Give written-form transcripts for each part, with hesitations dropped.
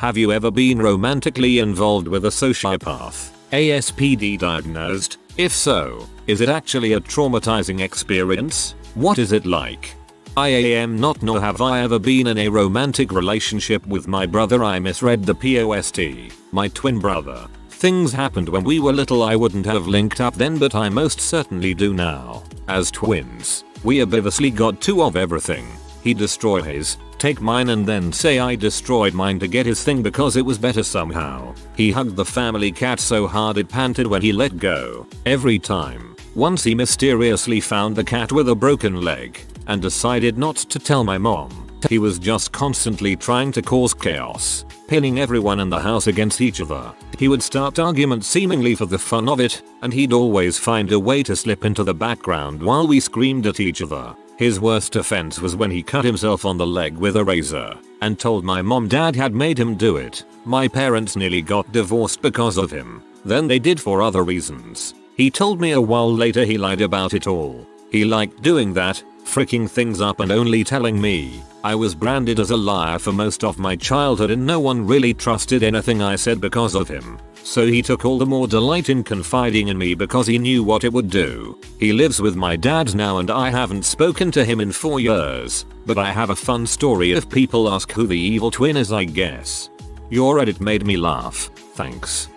Have you ever been romantically involved with a sociopath? ASPD diagnosed? If so, is it actually a traumatizing experience? What is it like? I am not nor have I ever been in a romantic relationship with my brother. I misread the POST. My twin brother. Things happened when we were little. I wouldn't have linked up then, but I most certainly do now. As twins, we obviously got two of everything. He'd destroy his, take mine, and then say I destroyed mine to get his thing because it was better somehow. He hugged the family cat so hard it panted when he let go. Every time. Once he mysteriously found the cat with a broken leg and decided not to tell my mom. He was just constantly trying to cause chaos, pinning everyone in the house against each other. He would start arguments seemingly for the fun of it, and he'd always find a way to slip into the background while we screamed at each other. His worst offense was when he cut himself on the leg with a razor and told my mom dad had made him do it. My parents nearly got divorced because of him. Then they did for other reasons. He told me a while later he lied about it all. He liked doing that, freaking things up and only telling me. I was branded as a liar for most of my childhood and no one really trusted anything I said because of him. So he took all the more delight in confiding in me because he knew what it would do. He lives with my dad now and I haven't spoken to him in 4 years, but I have a fun story if people ask who the evil twin is, I guess. Your edit made me laugh, thanks.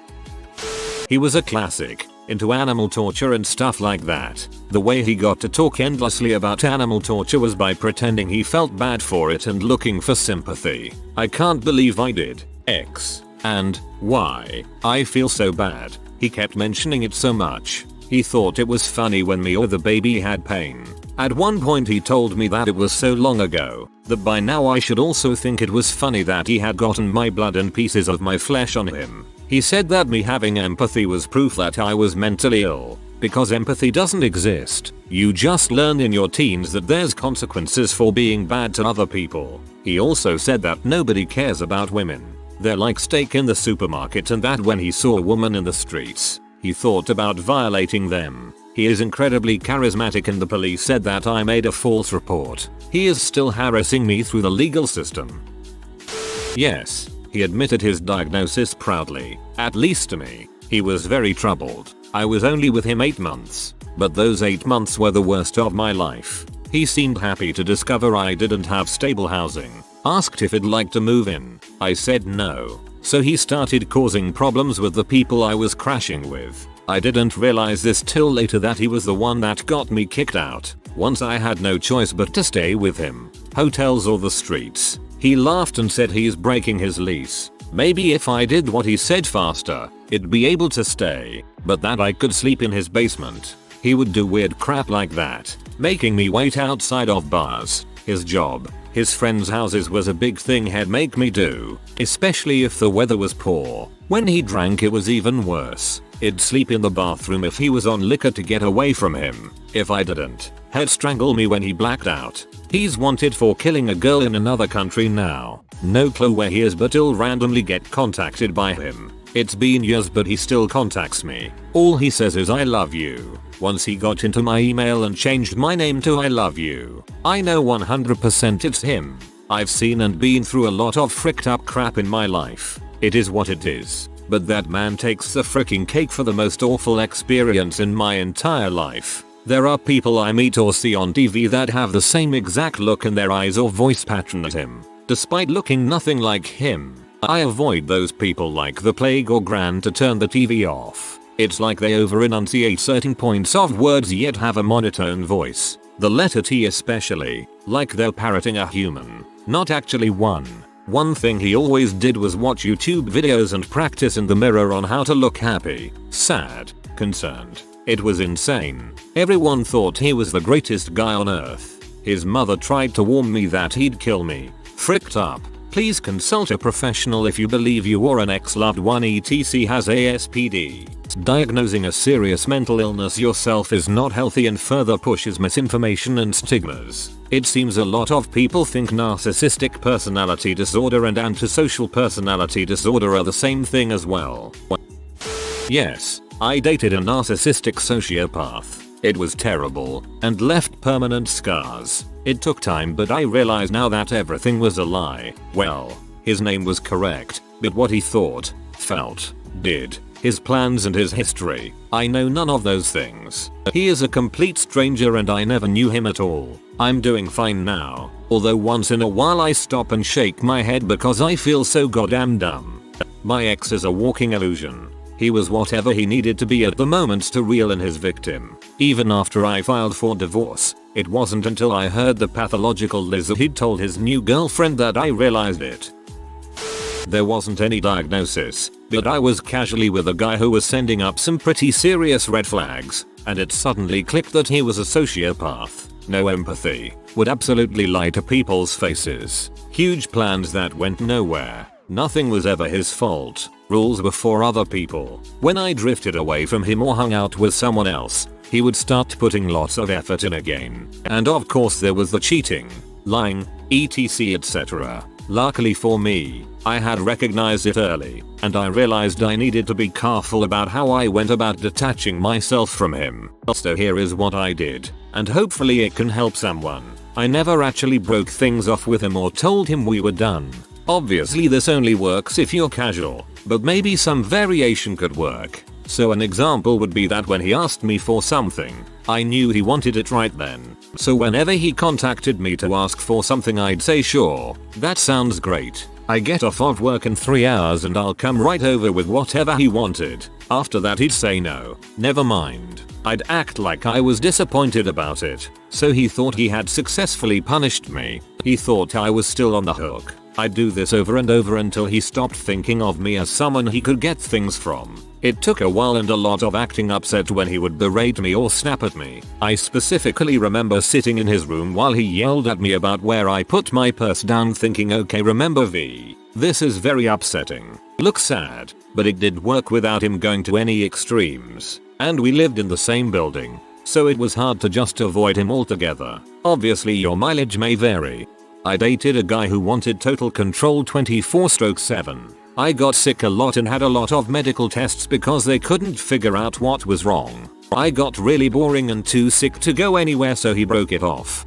He was a classic, into animal torture and stuff like that. The way he got to talk endlessly about animal torture was by pretending he felt bad for it and looking for sympathy. I can't believe I did X and Y. I feel so bad. He kept mentioning it so much. He thought it was funny when me or the baby had pain. At one point he told me that it was so long ago that by now I should also think it was funny that he had gotten my blood and pieces of my flesh on him. He said that me having empathy was proof that I was mentally ill, because empathy doesn't exist. You just learn in your teens that there's consequences for being bad to other people. He also said that nobody cares about women. They're like steak in the supermarket, and that when he saw a woman in the streets, he thought about violating them. He is incredibly charismatic and the police said that I made a false report. He is still harassing me through the legal system. Yes. He admitted his diagnosis proudly, at least to me. He was very troubled. I was only with him 8 months, but those 8 months were the worst of my life. He seemed happy to discover I didn't have stable housing. Asked if I'd like to move in. I said no. So he started causing problems with the people I was crashing with. I didn't realize this till later that he was the one that got me kicked out. Once I had no choice but to stay with him. Hotels or the streets. He laughed and said he's breaking his lease. Maybe if I did what he said faster, it'd be able to stay, but that I could sleep in his basement. He would do weird crap like that, making me wait outside of bars. His job, his friends' houses was a big thing he'd make me do, especially if the weather was poor. When he drank it was even worse. He'd sleep in the bathroom if he was on liquor to get away from him. If I didn't, he'd strangle me when he blacked out. He's wanted for killing a girl in another country now. No clue where he is, but I'll randomly get contacted by him. It's been years but he still contacts me. All he says is I love you. Once he got into my email and changed my name to I love you. I know 100% it's him. I've seen and been through a lot of fricked up crap in my life. It is what it is. But that man takes the freaking cake for the most awful experience in my entire life. There are people I meet or see on TV that have the same exact look in their eyes or voice pattern as him. Despite looking nothing like him, I avoid those people like the plague or grand to turn the TV off. It's like they over-enunciate certain points of words yet have a monotone voice. The letter T especially, like they're parroting a human, not actually one. One thing he always did was watch YouTube videos and practice in the mirror on how to look happy, sad, concerned. It was insane. Everyone thought he was the greatest guy on earth. His mother tried to warn me that he'd kill me. Fricked up. Please consult a professional if you believe you or an ex-loved one etc has ASPD. Diagnosing a serious mental illness yourself is not healthy and further pushes misinformation and stigmas. It seems a lot of people think narcissistic personality disorder and antisocial personality disorder are the same thing as well. Yes, I dated a narcissistic sociopath. It was terrible and left permanent scars. It took time, but I realize now that everything was a lie. Well, his name was correct. but what he thought, felt, did, his plans and his history, I know none of those things. He is a complete stranger and I never knew him at all. I'm doing fine now, although once in a while I stop and shake my head because I feel so goddamn dumb. My ex is a walking illusion. He was whatever he needed to be at the moment to reel in his victim. Even after I filed for divorce, it wasn't until I heard the pathological lies that he'd told his new girlfriend that I realized it. There wasn't any diagnosis, but I was casually with a guy who was sending up some pretty serious red flags, and it suddenly clicked that he was a sociopath. No empathy, would absolutely lie to people's faces. Huge plans that went nowhere. Nothing was ever his fault. Rules were for other people. When I drifted away from him or hung out with someone else, he would start putting lots of effort in again. And of course there was the cheating, lying, etc etc. Luckily for me, I had recognized it early, and I realized I needed to be careful about how I went about detaching myself from him. So here is what I did, and hopefully it can help someone. I never actually broke things off with him or told him we were done. Obviously this only works if you're casual, but maybe some variation could work. So an example would be that when he asked me for something, I knew he wanted it right then. So whenever he contacted me to ask for something I'd say sure, that sounds great. I get off of work in 3 hours and I'll come right over with whatever he wanted. After that he'd say no, never mind. I'd act like I was disappointed about it. So he thought he had successfully punished me. He thought I was still on the hook. I'd do this over and over until he stopped thinking of me as someone he could get things from. It took a while and a lot of acting upset when he would berate me or snap at me. I specifically remember sitting in his room while he yelled at me about where I put my purse down thinking, okay, remember V. This is very upsetting. Looks sad, but it did work without him going to any extremes. And we lived in the same building, so it was hard to just avoid him altogether. Obviously your mileage may vary. I dated a guy who wanted total control 24/7. I got sick a lot and had a lot of medical tests because they couldn't figure out what was wrong. I got really boring and too sick to go anywhere, so he broke it off.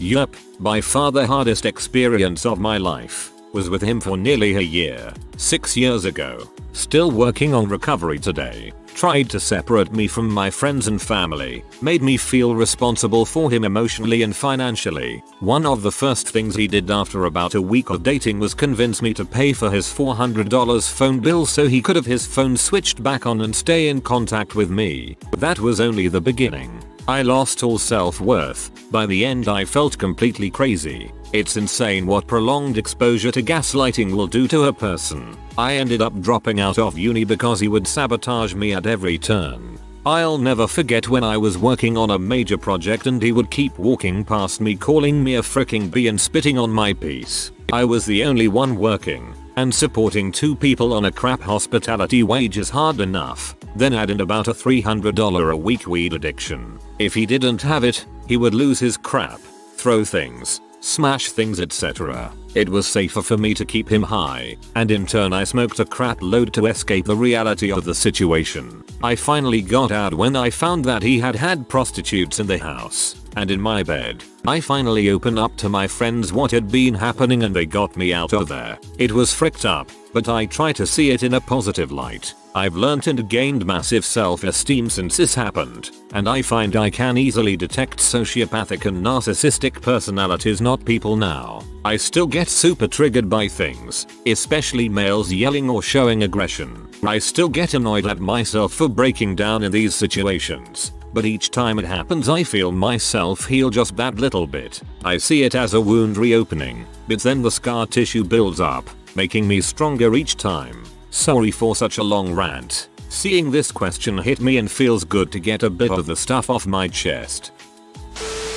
Yup, by far the hardest experience of my life was with him for nearly a year, 6 years ago. Still working on recovery today. Tried to separate me from my friends and family, made me feel responsible for him emotionally and financially. One of the first things he did after about a week of dating was convince me to pay for his $400 phone bill so he could have his phone switched back on and stay in contact with me. That was only the beginning. I lost all self-worth. By the end I felt completely crazy. It's insane what prolonged exposure to gaslighting will do to a person. I ended up dropping out of uni because he would sabotage me at every turn. I'll never forget when I was working on a major project and he would keep walking past me calling me a freaking bee and spitting on my piece. I was the only one working, and supporting 2 people on a crap hospitality wage is hard enough. Then add in about a $300 a week weed addiction. If he didn't have it, he would lose his crap, throw things, smash things etc. It was safer for me to keep him high, and in turn I smoked a crap load to escape the reality of the situation. I finally got out when I found that he had prostitutes in the house, and in my bed. I finally opened up to my friends what had been happening and they got me out of there. It was fricked up, but I try to see it in a positive light. I've learnt and gained massive self-esteem since this happened, and I find I can easily detect sociopathic and narcissistic personalities, not people now. I still get super triggered by things, especially males yelling or showing aggression. I still get annoyed at myself for breaking down in these situations. But each time it happens I feel myself heal just that little bit. I see it as a wound reopening, but then the scar tissue builds up, making me stronger each time. Sorry for such a long rant. Seeing this question hit me and feels good to get a bit of the stuff off my chest.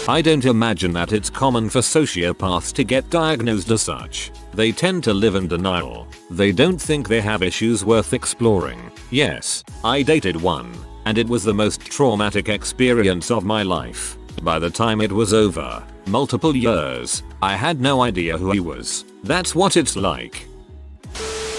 I don't imagine that it's common for sociopaths to get diagnosed as such. They tend to live in denial. They don't think they have issues worth exploring. Yes, I dated one, and it was the most traumatic experience of my life. By the time it was over, multiple years, I had no idea who he was. That's what it's like.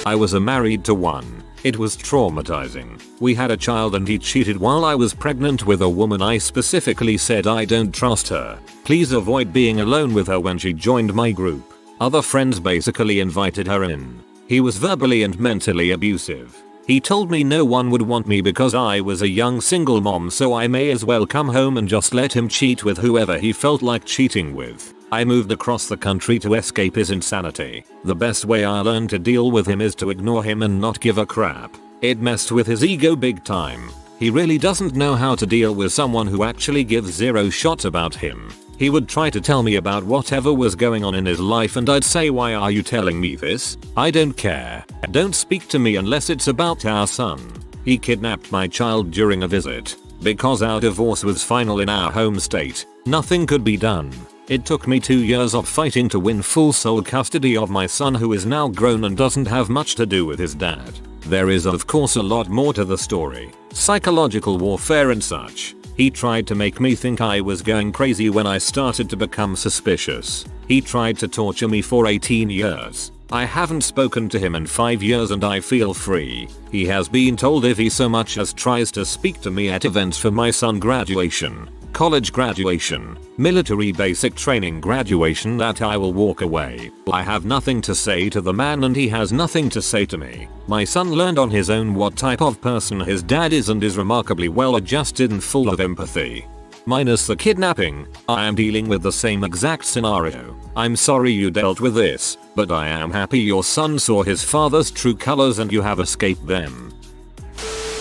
I was married to one. It was traumatizing. We had a child and he cheated while I was pregnant with a woman. I specifically said I don't trust her. Please avoid being alone with her when she joined my group. Other friends basically invited her in. He was verbally and mentally abusive. He told me no one would want me because I was a young single mom, so I may as well come home and just let him cheat with whoever he felt like cheating with. I moved across the country to escape his insanity. The best way I learned to deal with him is to ignore him and not give a crap. It messed with his ego big time. He really doesn't know how to deal with someone who actually gives zero shot about him. He would try to tell me about whatever was going on in his life and I'd say, why are you telling me this? I don't care. Don't speak to me unless it's about our son. He kidnapped my child during a visit. Because our divorce was final in our home state, nothing could be done. It took me 2 years of fighting to win full sole custody of my son, who is now grown and doesn't have much to do with his dad. There is of course a lot more to the story. Psychological warfare and such. He tried to make me think I was going crazy when I started to become suspicious. He tried to torture me for 18 years. I haven't spoken to him in 5 years and I feel free. He has been told if he so much as tries to speak to me at events for my son graduation, college graduation, military basic training graduation, that I will walk away. I have nothing to say to the man and he has nothing to say to me. My son learned on his own what type of person his dad is and is remarkably well adjusted and full of empathy. Minus the kidnapping, I am dealing with the same exact scenario. I'm sorry you dealt with this, but I am happy your son saw his father's true colors and you have escaped them.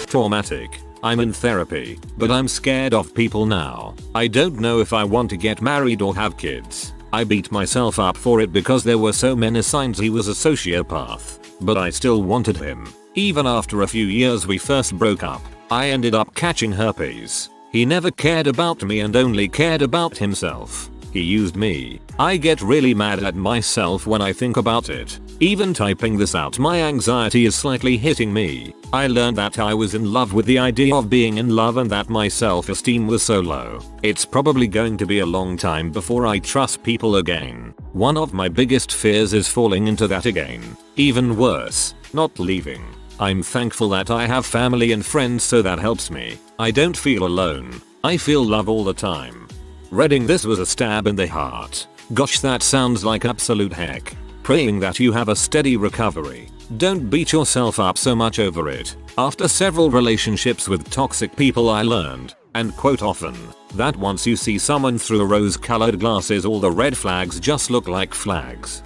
Traumatic. I'm in therapy, but I'm scared of people now. I don't know if I want to get married or have kids. I beat myself up for it because there were so many signs he was a sociopath, but I still wanted him. Even after a few years we first broke up, I ended up catching herpes. He never cared about me and only cared about himself. He used me. I get really mad at myself when I think about it. Even typing this out, my anxiety is slightly hitting me. I learned that I was in love with the idea of being in love and that my self-esteem was so low. It's probably going to be a long time before I trust people again. One of my biggest fears is falling into that again. Even worse, not leaving. I'm thankful that I have family and friends, so that helps me. I don't feel alone. I feel love all the time. Reading this was a stab in the heart. Gosh, that sounds like absolute heck. Praying that you have a steady recovery. Don't beat yourself up so much over it. After several relationships with toxic people, I learned, and quote often, that once you see someone through rose-colored glasses, all the red flags just look like flags.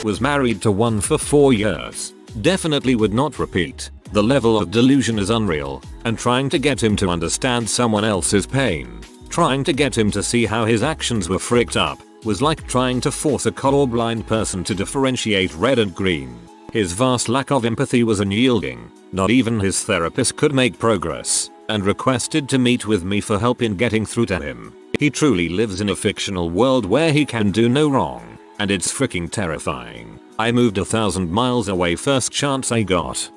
Was married to one for 4 years. Definitely would not repeat. The level of delusion is unreal, and trying to get him to understand someone else's pain, trying to get him to see how his actions were fricked up, was like trying to force a colorblind person to differentiate red and green. His vast lack of empathy was unyielding. Not even his therapist could make progress, and requested to meet with me for help in getting through to him. He truly lives in a fictional world where he can do no wrong, and it's freaking terrifying. I moved 1,000 miles away first chance I got.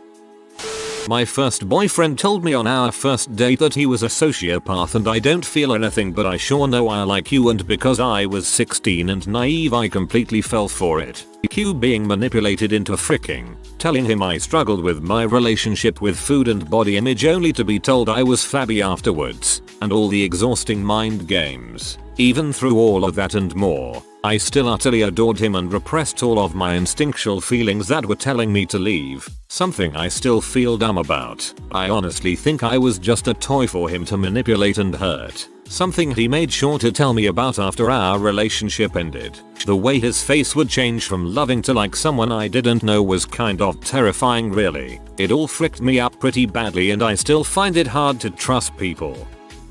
My first boyfriend told me on our first date that he was a sociopath, and I don't feel anything, but I sure know I like you, and because I was 16 and naive I completely fell for it. Q being manipulated into freaking telling him I struggled with my relationship with food and body image, only to be told I was flabby afterwards, and all the exhausting mind games. Even through all of that and more, I still utterly adored him and repressed all of my instinctual feelings that were telling me to leave, something I still feel dumb about. I honestly think I was just a toy for him to manipulate and hurt, something he made sure to tell me about after our relationship ended. The way his face would change from loving to like someone I didn't know was kind of terrifying, really. It all fricked me up pretty badly, and I still find it hard to trust people.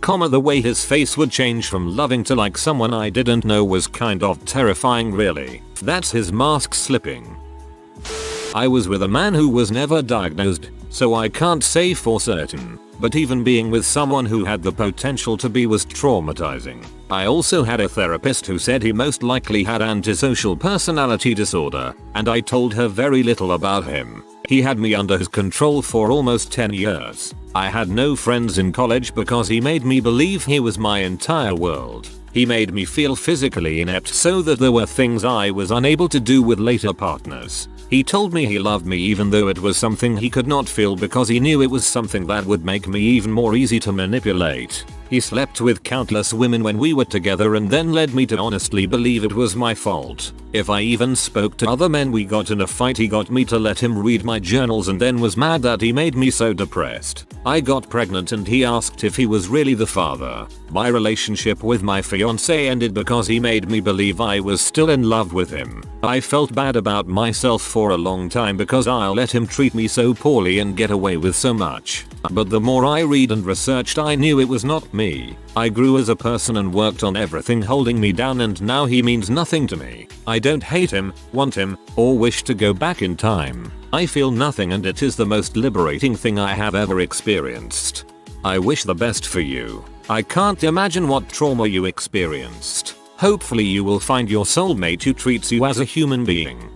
The way his face would change from loving to like someone I didn't know was kind of terrifying, really. That's his mask slipping. I was with a man who was never diagnosed, so I can't say for certain, but even being with someone who had the potential to be was traumatizing. I also had a therapist who said he most likely had antisocial personality disorder, and I told her very little about him. He had me under his control for almost 10 years. I had no friends in college because he made me believe he was my entire world. He made me feel physically inept so that there were things I was unable to do with later partners. He told me he loved me even though it was something he could not feel because he knew it was something that would make me even more easy to manipulate. He slept with countless women when we were together and then led me to honestly believe it was my fault. If I even spoke to other men we got in a fight, he got me to let him read my journals and then was mad that he made me so depressed. I got pregnant and he asked if he was really the father. My relationship with my fiance ended because he made me believe I was still in love with him. I felt bad about myself for a long time because I let him treat me so poorly and get away with so much. But the more I read and researched, I knew it was not me. I grew as a person and worked on everything holding me down, and now he means nothing to me. I don't hate him, want him, or wish to go back in time. I feel nothing and it is the most liberating thing I have ever experienced. I wish the best for you. I can't imagine what trauma you experienced. Hopefully you will find your soulmate who treats you as a human being.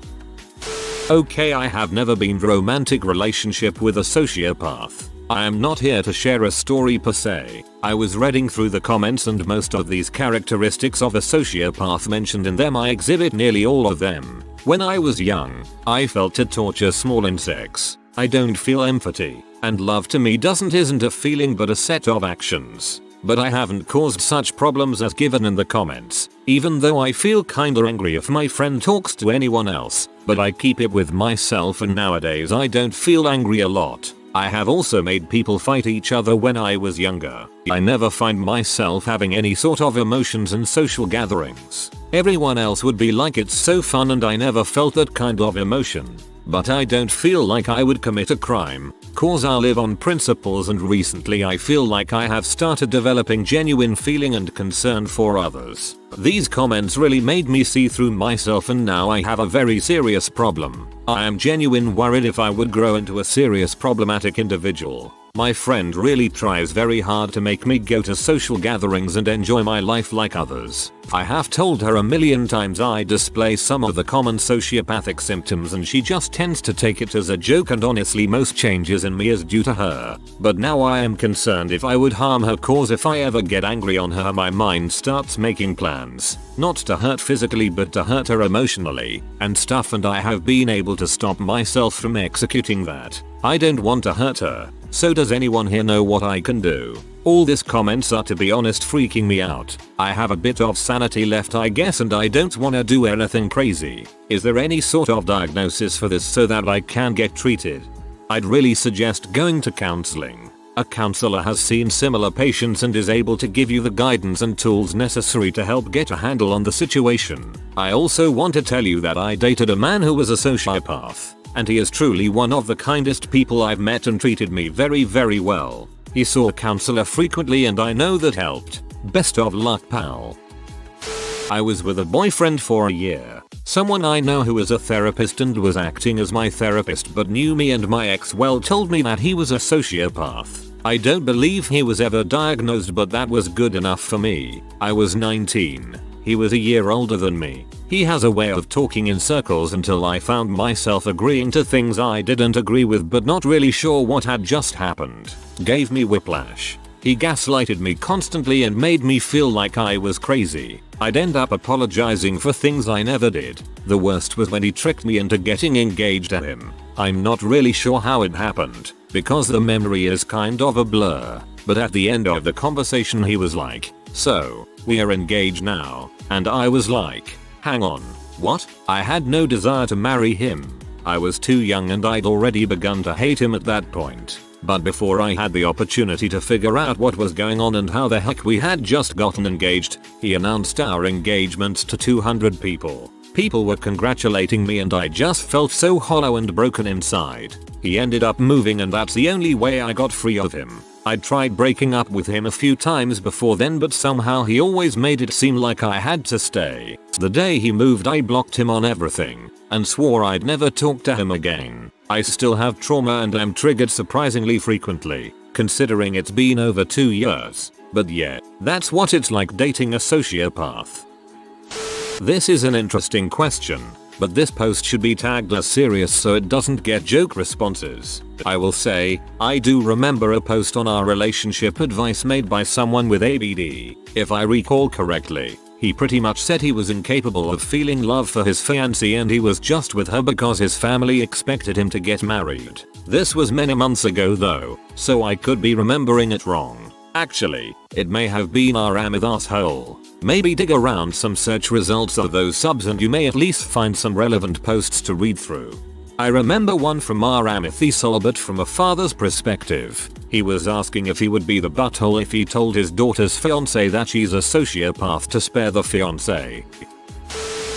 Okay, I have never been in a romantic relationship with a sociopath. I am not here to share a story per se. I was reading through the comments and most of these characteristics of a sociopath mentioned in them I exhibit nearly all of them. When I was young, I felt to torture small insects. I don't feel empathy, and love to me isn't a feeling but a set of actions. But I haven't caused such problems as given in the comments, even though I feel kinda angry if my friend talks to anyone else, but I keep it with myself and nowadays I don't feel angry a lot. I have also made people fight each other when I was younger. I never find myself having any sort of emotions in social gatherings. Everyone else would be like it's so fun and I never felt that kind of emotion. But I don't feel like I would commit a crime, cause I live on principles, and recently I feel like I have started developing genuine feeling and concern for others. These comments really made me see through myself and now I have a very serious problem. I am genuine worried if I would grow into a serious problematic individual. My friend really tries very hard to make me go to social gatherings and enjoy my life like others. I have told her a million times I display some of the common sociopathic symptoms and she just tends to take it as a joke, and honestly most changes in me is due to her. But now I am concerned if I would harm her, cause if I ever get angry on her my mind starts making plans. Not to hurt physically but to hurt her emotionally and stuff, and I have been able to stop myself from executing that. I don't want to hurt her. So does anyone here know what I can do? All these comments are, to be honest, freaking me out. I have a bit of sanity left I guess, and I don't wanna do anything crazy. Is there any sort of diagnosis for this so that I can get treated? I'd really suggest going to counseling. A counselor has seen similar patients and is able to give you the guidance and tools necessary to help get a handle on the situation. I also want to tell you that I dated a man who was a sociopath. And he is truly one of the kindest people I've met and treated me very well. He saw a counselor frequently and I know that helped. Best of luck, pal. I was with a boyfriend for a year. Someone I know who is a therapist and was acting as my therapist but knew me and my ex well told me that he was a sociopath. I don't believe he was ever diagnosed, but that was good enough for me. I was 19. He was a year older than me. He has a way of talking in circles until I found myself agreeing to things I didn't agree with but not really sure what had just happened. Gave me whiplash. He gaslighted me constantly and made me feel like I was crazy. I'd end up apologizing for things I never did. The worst was when he tricked me into getting engaged to him. I'm not really sure how it happened, because the memory is kind of a blur, but at the end of the conversation he was like, "So, we are engaged now," and I was like, "Hang on, what?" I had no desire to marry him. I was too young and I'd already begun to hate him at that point. But before I had the opportunity to figure out what was going on and how the heck we had just gotten engaged, he announced our engagement to 200 people. People were congratulating me and I just felt so hollow and broken inside. He ended up moving and that's the only way I got free of him. I'd tried breaking up with him a few times before then, but somehow he always made it seem like I had to stay. The day he moved I blocked him on everything and swore I'd never talk to him again. I still have trauma and am triggered surprisingly frequently, considering it's been over 2 years. But yeah, that's what it's like dating a sociopath. This is an interesting question, but this post should be tagged as serious so it doesn't get joke responses. I will say, I do remember a post on our relationship advice made by someone with ABD. If I recall correctly, he pretty much said he was incapable of feeling love for his fiancée and he was just with her because his family expected him to get married. This was many months ago though, so I could be remembering it wrong. Actually, it may have been our Amith asshole. Maybe dig around some search results of those subs and you may at least find some relevant posts to read through. I remember one from our Amith but from a father's perspective. He was asking if he would be the butthole if he told his daughter's fiance that she's a sociopath to spare the fiance.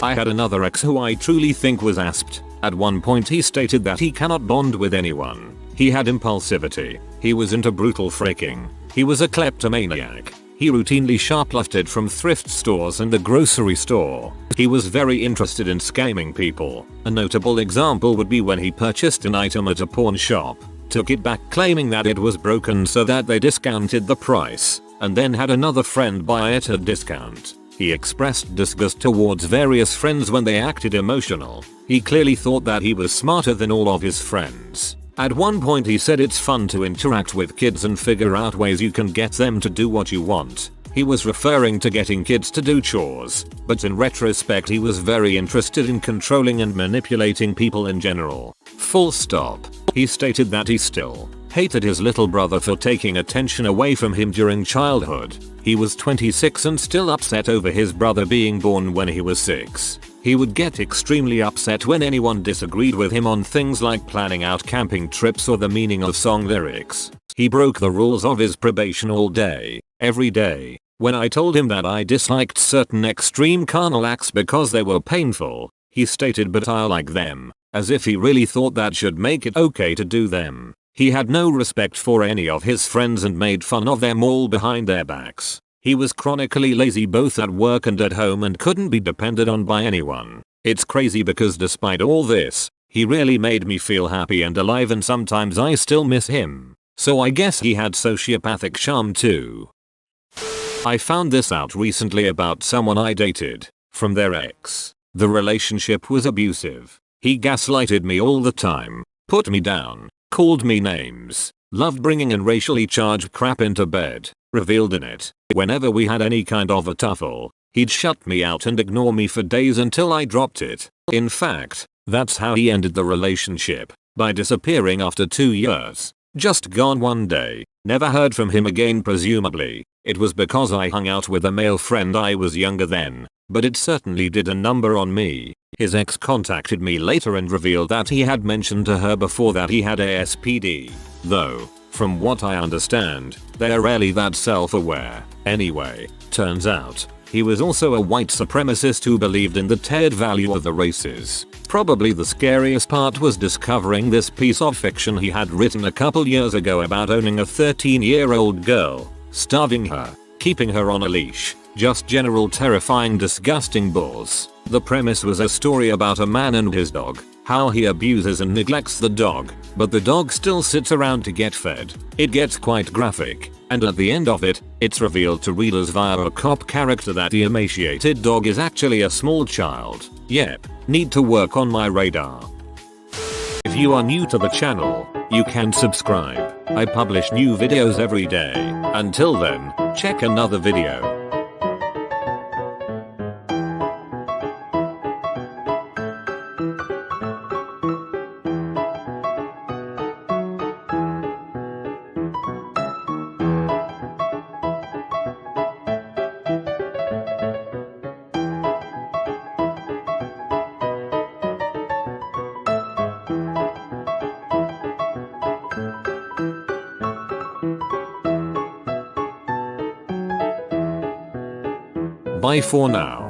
I had another ex who I truly think was asped. At one point he stated that he cannot bond with anyone. He had impulsivity. He was into brutal freaking. He was a kleptomaniac. He routinely shoplifted from thrift stores and the grocery store. He was very interested in scamming people. A notable example would be when he purchased an item at a pawn shop, took it back claiming that it was broken so that they discounted the price, and then had another friend buy it at discount. He expressed disgust towards various friends when they acted emotional. He clearly thought that he was smarter than all of his friends. At one point he said it's fun to interact with kids and figure out ways you can get them to do what you want. He was referring to getting kids to do chores, but in retrospect he was very interested in controlling and manipulating people in general. Full stop. He stated that he still hated his little brother for taking attention away from him during childhood. He was 26 and still upset over his brother being born when he was 6. He would get extremely upset when anyone disagreed with him on things like planning out camping trips or the meaning of song lyrics. He broke the rules of his probation all day, every day. When I told him that I disliked certain extreme carnal acts because they were painful, he stated but I like them, as if he really thought that should make it okay to do them. He had no respect for any of his friends and made fun of them all behind their backs. He was chronically lazy both at work and at home and couldn't be depended on by anyone. It's crazy because despite all this, he really made me feel happy and alive and sometimes I still miss him. So I guess he had sociopathic charm too. I found this out recently about someone I dated, from their ex. The relationship was abusive. He gaslighted me all the time, put me down, called me names, loved bringing in racially charged crap into bed, revealed in it. Whenever we had any kind of a tuffle, he'd shut me out and ignore me for days until I dropped it. In fact, that's how he ended the relationship, by disappearing after 2 years. Just gone one day, never heard from him again presumably. It was because I hung out with a male friend I was younger then, but it certainly did a number on me. His ex contacted me later and revealed that he had mentioned to her before that he had ASPD. Though, from what I understand, they're rarely that self-aware. Anyway, turns out, he was also a white supremacist who believed in the tiered value of the races. Probably the scariest part was discovering this piece of fiction he had written a couple years ago about owning a 13-year-old girl, starving her, keeping her on a leash, just general terrifying disgusting bores. The premise was a story about a man and his dog, how he abuses and neglects the dog, but the dog still sits around to get fed. It gets quite graphic, and at the end of it, it's revealed to readers via a cop character that the emaciated dog is actually a small child. Yep, need to work on my radar. If you are new to the channel, you can subscribe. I publish new videos every day. Until then, check another video. Bye for now.